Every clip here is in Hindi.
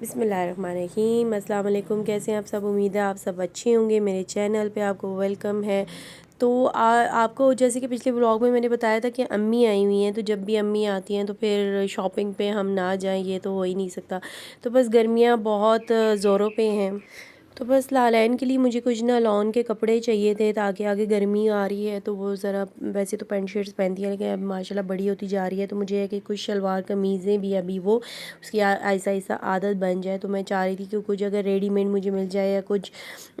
बिस्मिल्लाहिर्रहमानिर्रहीम। अस्सलाम वालेकुम। कैसे हैं आप सब? उम्मीद है आप सब अच्छे होंगे। मेरे चैनल पे आपको वेलकम है। तो आपको जैसे कि पिछले व्लॉग में मैंने बताया था कि अम्मी आई हुई हैं, तो जब भी अम्मी आती हैं तो फिर शॉपिंग पे हम ना जाएं ये तो हो ही नहीं सकता। तो बस गर्मियाँ बहुत ज़ोरों पे हैं, तो बस लालैन के लिए मुझे कुछ ना लॉन के कपड़े चाहिए थे, ताकि आगे गर्मी आ रही है तो वो ज़रा, वैसे तो पैंट शर्ट्स पहनती है लेकिन अब माशाल्लाह बड़ी होती जा रही है, तो मुझे है कि कुछ शलवार कमीज़ें भी अभी वो उसकी ऐसा ऐसा आदत बन जाए। तो मैं चाह रही थी कि कुछ अगर रेडीमेड मुझे मिल जाए या कुछ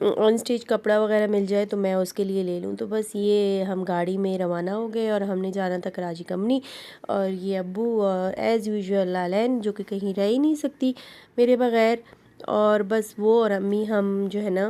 ऑन स्टिच कपड़ा वगैरह मिल जाए तो मैं उसके लिए ले लूँ। तो बस ये हम गाड़ी में रवाना हो गए और हमने जाना था कराची कंपनी। और ये अब्बू एज़ यूजुअल लालैन, जो कि कहीं रह ही नहीं सकती मेरे बग़ैर, और बस वो और अम्मी हम जो है ना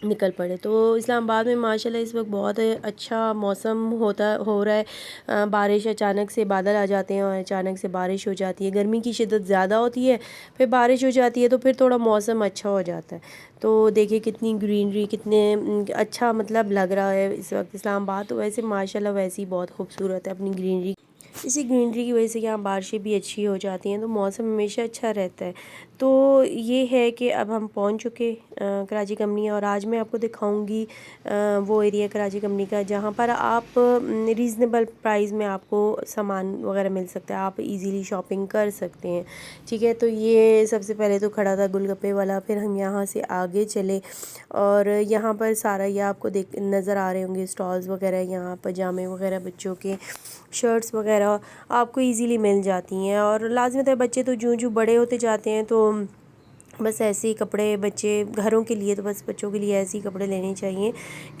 निकल पड़े। तो इस्लामाबाद में माशाल्लाह इस वक्त बहुत अच्छा मौसम हो रहा है। बारिश, अचानक से बादल आ जाते हैं और अचानक से बारिश हो जाती है। गर्मी की शिद्दत ज़्यादा होती है, फिर बारिश हो जाती है तो फिर थोड़ा मौसम अच्छा हो जाता है। तो देखिए कितनी ग्रीनरी, कितने अच्छा मतलब लग रहा है इस वक्त इस्लामाबाद। तो वैसे माशाल्लाह वैसे ही बहुत खूबसूरत है अपनी ग्रीनरी। इसी ग्रीनरी की वजह से यहाँ बारिशें भी अच्छी हो जाती हैं, तो मौसम हमेशा अच्छा रहता है। तो ये है कि अब हम पहुँच चुके कराची कंपनी, और आज मैं आपको दिखाऊंगी वो एरिया कराची कंपनी का जहाँ पर आप रीज़नेबल प्राइस में आपको सामान वगैरह मिल सकता है, आप इजीली शॉपिंग कर सकते हैं। ठीक है, तो ये सबसे पहले तो खड़ा था गोलगप्पे वाला, फिर हम यहाँ से आगे चले और यहाँ पर सारा ये आपको देख नज़र आ रहे होंगे स्टॉल्स वगैरह, यहाँ पजामे वगैरह बच्चों के, शर्ट्स वगैरह आपको इजीली मिल जाती हैं। और लाज़िमत है, बच्चे तो जूँ जूँ बड़े होते जाते हैं तो बस ऐसे ही कपड़े, बच्चे घरों के लिए तो बस बच्चों के लिए ऐसे ही कपड़े लेने चाहिए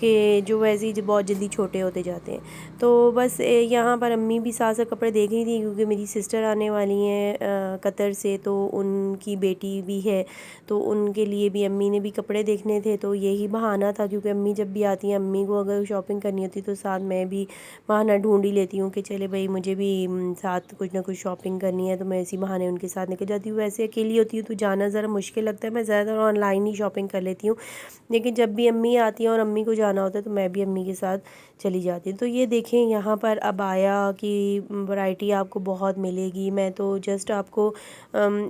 कि जो वैसे ही बहुत जल्दी छोटे होते जाते हैं। तो बस यहाँ पर अम्मी भी साथ साथ कपड़े देख रही थी, क्योंकि मेरी सिस्टर आने वाली हैं कतर से, तो उनकी बेटी भी है, तो उनके लिए भी अम्मी ने भी कपड़े देखने थे। तो यही बहाना था, क्योंकि अम्मी जब भी आती हैं, अम्मी को अगर शॉपिंग करनी होती तो साथ मैं भी बहाना ढूंढ ही लेती हूँ कि चले भाई मुझे भी साथ कुछ ना कुछ शॉपिंग करनी है, तो मैं इसी बहाने उनके साथ निकल जाती हूँ। वैसे अकेली होती हूँ तो जाना ज़रा मुश्किल लगता है, मैं ज़्यादातर ऑनलाइन ही शॉपिंग कर लेती हूँ, लेकिन जब भी अम्मी आती हैं और अम्मी को जाना होता है तो मैं भी अम्मी के साथ चली जाती हूँ। तो ये देखें, यहाँ पर अबाया की वैरायटी आपको बहुत मिलेगी। मैं तो जस्ट आपको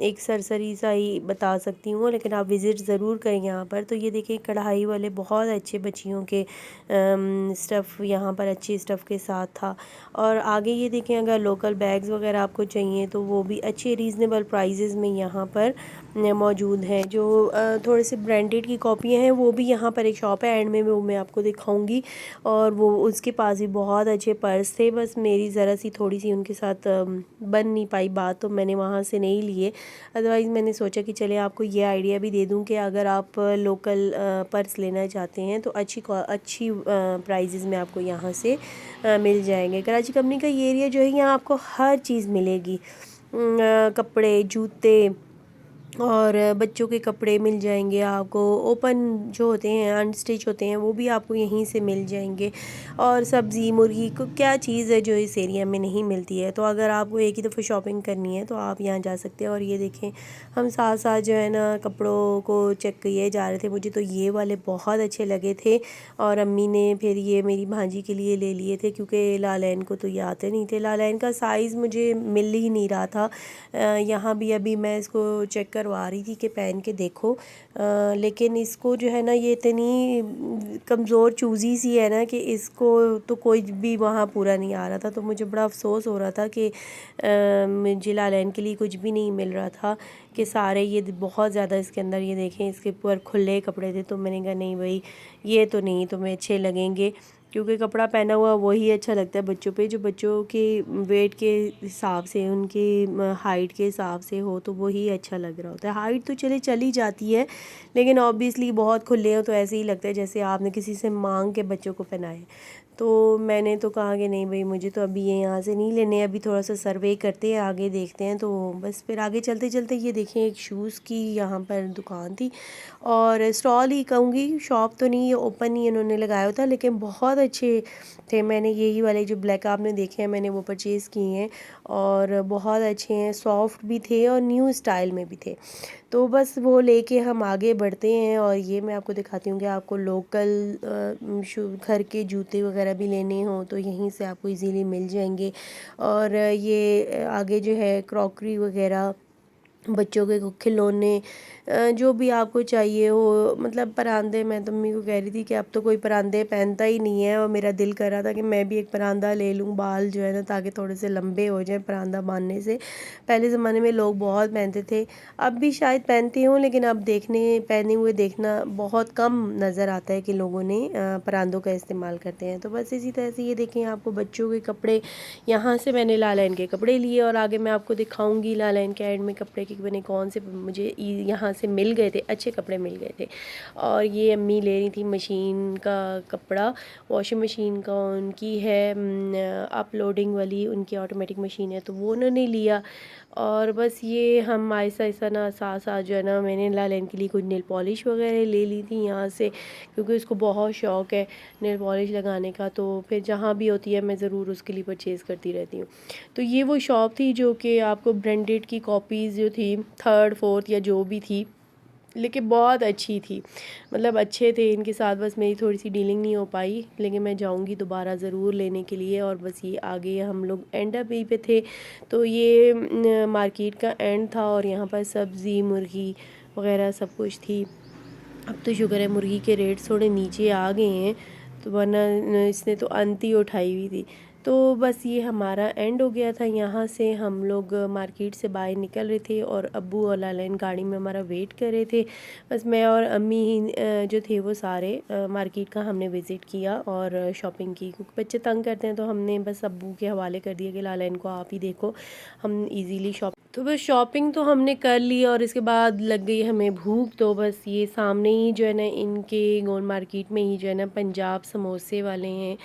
एक सरसरी सा ही बता सकती हूँ, लेकिन आप विज़िट ज़रूर करें यहाँ पर। तो ये देखें, कढ़ाई वाले बहुत अच्छे बच्चियों के स्टफ़ यहाँ पर अच्छे स्टफ़ के साथ था। और आगे ये देखें, अगर लोकल बैग्स वगैरह आपको चाहिए तो वो भी अच्छे रीज़नेबल प्राइजेज़ में यहाँ पर मौजूद हैं। जो थोड़े से ब्रांडेड की कॉपियाँ हैं वो भी यहाँ पर एक शॉप है, एंड में वो मैं आपको दिखाऊंगी। और वो उसके पास भी बहुत अच्छे पर्स थे, बस मेरी ज़रा सी थोड़ी सी उनके साथ बन नहीं पाई बात, तो मैंने वहाँ से नहीं लिए। अदरवाइज़ मैंने सोचा कि चले आपको ये आइडिया भी दे दूँ कि अगर आप लोकल पर्स लेना चाहते हैं तो अच्छी प्राइजेज़ में आपको यहाँ से मिल जाएंगे। कराची कंपनी का ये एरिया जो है, यहाँ आपको हर चीज़ मिलेगी, कपड़े, जूते और बच्चों के कपड़े मिल जाएंगे आपको। ओपन जो होते हैं, अनस्टिच होते हैं, वो भी आपको यहीं से मिल जाएंगे। और सब्ज़ी, मुर्गी को क्या चीज़ है जो इस एरिया में नहीं मिलती है। तो अगर आपको एक ही दफ़ा शॉपिंग करनी है तो आप यहाँ जा सकते हैं। और ये देखें, हम साथ साथ जो है ना कपड़ों को चेक किए जा रहे थे। मुझे तो ये वाले बहुत अच्छे लगे थे, और अम्मी ने फिर ये मेरी भांजी के लिए ले लिए थे, क्योंकि लालैन को तो ये आते नहीं थे। लालैन का साइज़ मुझे मिल ही नहीं रहा था। यहाँ भी अभी मैं इसको चेक करवा रही थी कि पहन के देखो, लेकिन इसको जो है ना, ये इतनी कमज़ोर चूज़ी सी है ना कि इसको तो कोई भी वहाँ पूरा नहीं आ रहा था। तो मुझे बड़ा अफसोस हो रहा था कि मुझे लालैन के लिए कुछ भी नहीं मिल रहा था, कि सारे ये बहुत ज़्यादा इसके अंदर, ये देखें इसके ऊपर खुले कपड़े थे। तो मैंने कहा नहीं भाई, ये तो नहीं तुम्हें अच्छे लगेंगे, क्योंकि कपड़ा पहना हुआ वही अच्छा लगता है बच्चों पे, जो बच्चों के वेट के हिसाब से, उनकी हाइट के हिसाब से हो, तो वही अच्छा लग रहा होता है। हाइट तो चली जाती है, लेकिन ऑब्वियसली बहुत खुले हो तो ऐसे ही लगता है जैसे आपने किसी से मांग के बच्चों को पहनाए। तो मैंने तो कहा कि नहीं भाई, मुझे तो अभी ये यहाँ से नहीं लेने, अभी थोड़ा सा सर्वे करते हैं, आगे देखते हैं। तो बस फिर आगे चलते चलते ये देखें, एक शूज़ की यहाँ पर दुकान थी, और स्टॉल ही कहूँगी, शॉप तो नहीं, ये ओपन ही इन्होंने लगाया होता, लेकिन बहुत अच्छे थे। मैंने यही वाले जो ब्लैक आपने देखे हैं, मैंने वो परचेज़ किए हैं, और बहुत अच्छे हैं, सॉफ्ट भी थे और न्यू स्टाइल में भी थे। तो बस वो लेके हम आगे बढ़ते हैं। और ये मैं आपको दिखाती हूँ कि आपको लोकल घर के जूते वगैरह भी लेने हों तो यहीं से आपको इजीली मिल जाएंगे। और ये आगे जो है क्रॉकरी वगैरह बच्चों के खिलौने, जो भी आपको चाहिए हो, मतलब परांदे। मैं तो मम्मी को कह रही थी कि अब तो कोई परांदे पहनता ही नहीं है, और मेरा दिल कर रहा था कि मैं भी एक परांदा ले लूँ, बाल जो है ना ताकि थोड़े से लंबे हो जाए परांदा बांधने से। पहले ज़माने में लोग बहुत पहनते थे, अब भी शायद पहनते हों, लेकिन अब पहने हुए देखना बहुत कम नज़र आता है कि लोगों ने परांदों का इस्तेमाल करते हैं। तो बस इसी तरह से ये देखें आपको बच्चों के कपड़े, यहाँ से मैंने लालैन के कपड़े लिए, और आगे मैं आपको दिखाऊंगी लालैन के एंड में कपड़े के बने कौन से मुझे यहाँ से मिल गए थे, अच्छे कपड़े मिल गए थे। और ये अम्मी ले रही थी मशीन का कपड़ा, वॉशिंग मशीन का उनकी है अपलोडिंग वाली, उनकी ऑटोमेटिक मशीन है, तो वो उन्होंने लिया। और बस ये हम आहिस्ता आहिस्ता ना साथ साथ जो है ना, मैंने लालैन के लिए कुछ नेल पॉलिश वगैरह ले ली थी यहाँ से, क्योंकि उसको बहुत शौक़ है नेल पॉलिश लगाने का, तो फिर जहाँ भी होती है मैं ज़रूर उसके लिए परचेज़ करती रहती हूँ। तो ये वो शॉप थी जो कि आपको ब्रांडेड की कॉपीज़ जो थी, थर्ड फोर्थ या जो भी थी, लेकिन बहुत अच्छी थी, मतलब अच्छे थे इनके साथ। बस मेरी थोड़ी सी डीलिंग नहीं हो पाई, लेकिन मैं जाऊंगी दोबारा ज़रूर लेने के लिए। और बस ये आगे हम लोग एंड अप यहीं पे थे, तो ये मार्केट का एंड था, और यहाँ पर सब्ज़ी मुर्गी वगैरह सब कुछ थी। अब तो शुक्र है मुर्गी के रेट थोड़े नीचे आ गए हैं, तो वरना इसने तो अंत ही उठाई हुई थी। तो बस ये हमारा एंड हो गया था। यहाँ से हम लोग मार्केट से बाहर निकल रहे थे, और अब्बू और लालैन गाड़ी में हमारा वेट कर रहे थे। बस मैं और अम्मी ही जो थे वो सारे मार्केट का हमने विज़िट किया और शॉपिंग की, क्योंकि बच्चे तंग करते हैं, तो हमने बस अब्बू के हवाले कर दिया कि लालैन को आप ही देखो, हम इजीली शॉप। तो बस शॉपिंग तो हमने कर ली, और इसके बाद लग गई हमें भूख। तो बस ये सामने ही जो है ना, इनके गोल मार्केट में ही जो है ना पंजाब समोसे वाले हैं,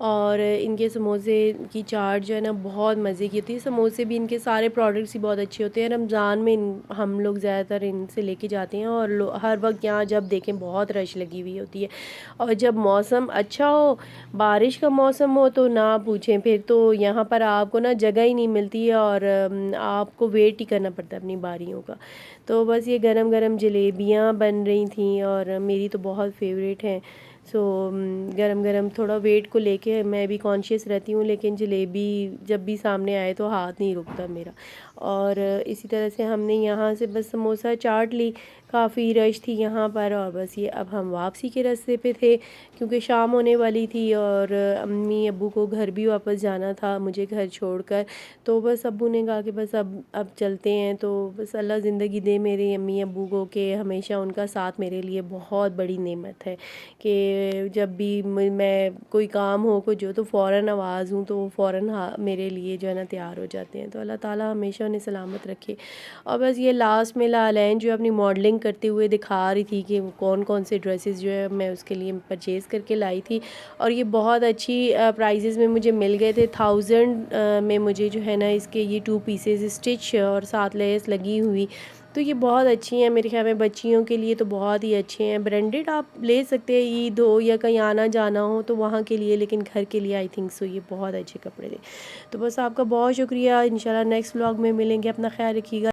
और इनके समोसे की चाट जो है ना बहुत मज़े की होती है। समोसे भी इनके सारे प्रोडक्ट्स ही बहुत अच्छे होते हैं। रमज़ान में हम लोग ज़्यादातर इनसे लेके जाते हैं, और हर वक्त यहाँ जब देखें बहुत रश लगी हुई होती है। और जब मौसम अच्छा हो, बारिश का मौसम हो, तो ना पूछें, फिर तो यहाँ पर आपको ना जगह ही नहीं मिलती है, और आपको वेट ही करना पड़ता है अपनी बारियों का। तो बस ये गरम गरम जलेबियाँ बन रही थी, और मेरी तो बहुत फेवरेट हैं। सो गरम गरम थोड़ा वेट को लेके मैं भी कॉन्शियस रहती हूँ, लेकिन जलेबी जब भी सामने आए तो हाथ नहीं रुकता मेरा। और इसी तरह से हमने यहाँ से बस समोसा चाट ली, काफ़ी रश थी यहाँ पर। और बस ये अब हम वापसी के रास्ते पे थे, क्योंकि शाम होने वाली थी, और अम्मी अब्बू को घर भी वापस जाना था मुझे घर छोड़कर। तो बस अब्बू ने कहा कि बस अब चलते हैं। तो बस अल्लाह ज़िंदगी दे मेरे अम्मी अब्बू को, कि हमेशा उनका साथ मेरे लिए बहुत बड़ी नेमत है, कि जब भी मैं कोई काम हो कुछ हो, तो फ़ौरन आवाज़ हूँ तो वो फ़ौरन मेरे लिए जो है ना तैयार हो जाते हैं। तो अल्लाह ताला हमेशा उन्हें सलामत रखे। और बस ये लास्ट में लालैन जो अपनी मॉडलिंग करते हुए दिखा रही थी कि कौन कौन से ड्रेसेस जो है मैं उसके लिए परचेज़ करके लाई थी, और ये बहुत अच्छी प्राइजेज़ में मुझे मिल गए थे। 1000 में मुझे जो है ना इसके ये 2 पीसेस स्टिच और साथ लेस लगी हुई, तो ये बहुत अच्छी हैं। मेरे ख्याल में बच्चियों के लिए तो बहुत ही अच्छे हैं। ब्रांडेड आप ले सकते हैं, ईद हो या कहीं आना जाना हो तो वहाँ के लिए, लेकिन घर के लिए आई थिंक सो ये बहुत अच्छे कपड़े थे। तो बस आपका बहुत शुक्रिया। इंशाल्लाह नेक्स्ट व्लॉग में मिलेंगे। अपना ख्याल रखिएगा।